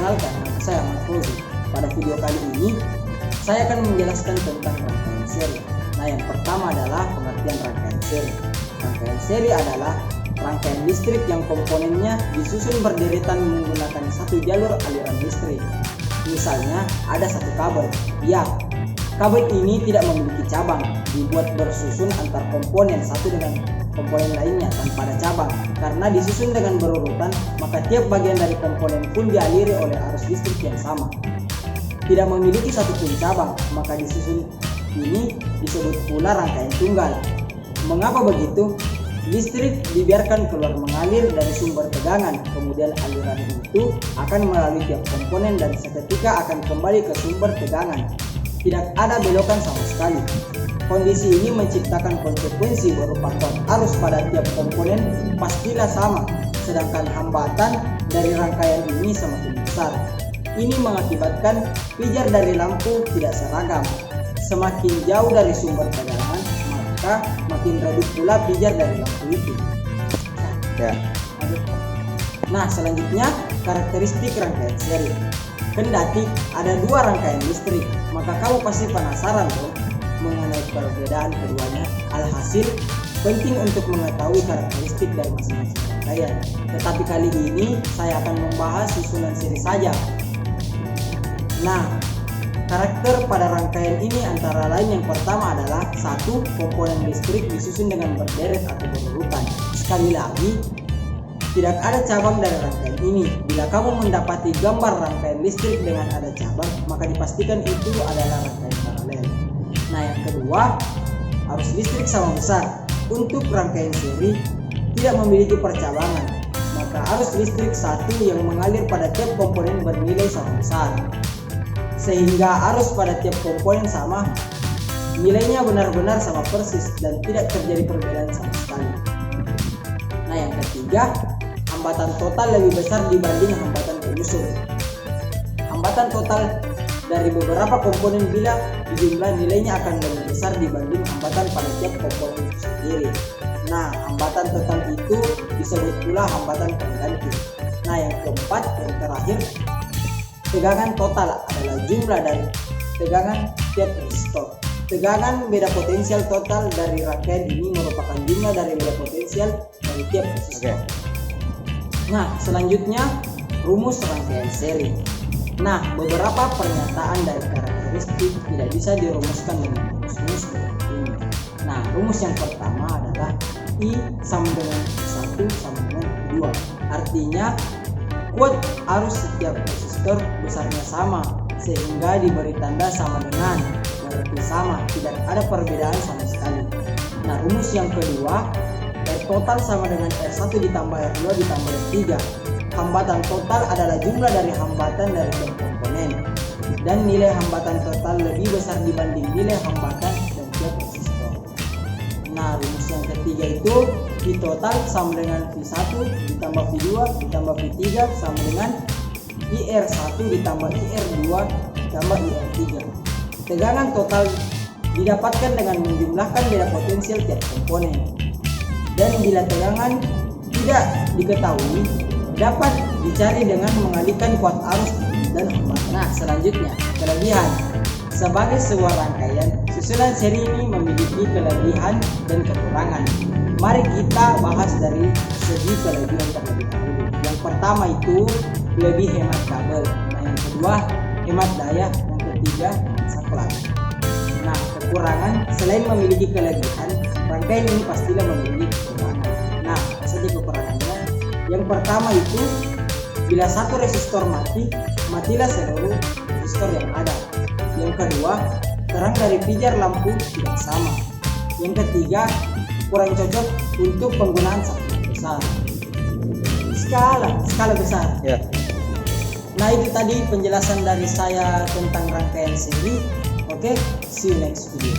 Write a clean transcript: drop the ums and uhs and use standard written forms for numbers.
Perkenalkan, nama saya Ahmad Fauzi. Pada video kali ini, saya akan menjelaskan tentang rangkaian seri. Nah, yang pertama adalah pengertian rangkaian seri. Rangkaian seri adalah rangkaian listrik yang komponennya disusun berderitan menggunakan satu jalur aliran listrik. Misalnya, ada satu kabel, biak. Kabel ini tidak memiliki cabang, dibuat bersusun antar komponen satu dengan komponen lainnya tanpa ada cabang. Karena disusun dengan berurutan, maka tiap bagian dari komponen pun dialiri oleh arus listrik yang sama. Tidak memiliki satu pun cabang, maka disusun ini disebut pula rangkaian tunggal. Mengapa begitu? Listrik dibiarkan keluar mengalir dari sumber tegangan, kemudian aliran itu akan melalui tiap komponen dan seketika akan kembali ke sumber tegangan. Tidak ada belokan sama sekali. Kondisi ini menciptakan konsekuensi berupa kuat arus pada tiap komponen pastilah sama, sedangkan hambatan dari rangkaian ini semakin besar. Ini mengakibatkan pijar dari lampu tidak seragam. Semakin jauh dari sumber tegangan, maka makin redup pula pijar dari lampu itu. Nah, selanjutnya karakteristik rangkaian seri. Kendati ada dua rangkaian listrik, maka kamu pasti penasaran dong mengenai perbedaan keduanya. Alhasil, penting untuk mengetahui karakteristik dari masing-masing rangkaian. Tetapi kali ini saya akan membahas susunan seri saja. Nah, karakter pada rangkaian ini antara lain yang pertama adalah satu, komponen listrik disusun dengan berderet atau berurutan. Sekali lagi, tidak ada cabang dari rangkaian ini. Bila kamu mendapati gambar rangkaian listrik dengan ada cabang, maka dipastikan itu adalah rangkaian paralel. Nah, yang kedua, arus listrik sama besar. Untuk rangkaian seri tidak memiliki percabangan, maka arus listrik satu yang mengalir pada tiap komponen bernilai sama besar. Sehingga arus pada tiap komponen sama, nilainya benar-benar sama persis dan tidak terjadi perbedaan sama sekali. Nah, yang ketiga, hambatan total lebih besar dibanding hambatan penyusul. Hambatan total dari beberapa komponen bila dijumlah nilainya akan lebih besar dibanding hambatan pada tiap komponen itu sendiri. Nah, hambatan total itu disebut pula hambatan pengganti. Nah, yang keempat, yang terakhir, tegangan total adalah jumlah dari tegangan tiap resistor. Tegangan beda potensial total dari rangkaian ini merupakan jumlah dari beda potensial dari tiap resistor. Nah, selanjutnya rumus rangkaian seri. Nah, beberapa pernyataan dari karakteristik tidak bisa dirumuskan dengan rumus seperti ini. Nah, rumus yang pertama adalah I sama dengan 1 sama dengan 2. Artinya, kuat arus setiap resistor besarnya sama, sehingga diberi tanda sama dengan, berarti sama, tidak ada perbedaan sama sekali. Nah, rumus yang kedua, R total sama dengan R1 ditambah R2 ditambah R3. Hambatan total adalah jumlah dari hambatan dari tiap komponen, dan nilai hambatan total lebih besar dibanding nilai hambatan dari tiap resistor. Nah, rumus yang ketiga itu V total sama dengan V1 ditambah V2 ditambah V3 sama dengan IR1 ditambah IR2 ditambah IR3. Tegangan total didapatkan dengan menjumlahkan beda potensial tiap komponen. Dan bila tegangan tidak diketahui, dapat dicari dengan mengalihkan kuat arus dan hambatan. Nah, selanjutnya, kelebihan. Sebagai sebuah rangkaian, susunan seri ini memiliki kelebihan dan kekurangan. Mari kita bahas dari segi kelebihan terlebih dahulu. Yang pertama itu lebih hemat kabel. Nah, yang kedua hemat daya. Yang ketiga saklar. Nah, kekurangan selain memiliki kelebihan, rangkaian ini pastilah memiliki kekurangan. Nah, apa saja kekurangannya? Yang pertama itu bila satu resistor mati, matilah seluruh resistor yang ada. Yang kedua, terang dari pijar lampu tidak sama. Yang ketiga, kurang cocok untuk penggunaan skala besar. Skala besar. Ya. Nah, itu tadi penjelasan dari saya tentang rangkaian seri. Oke, see you next video.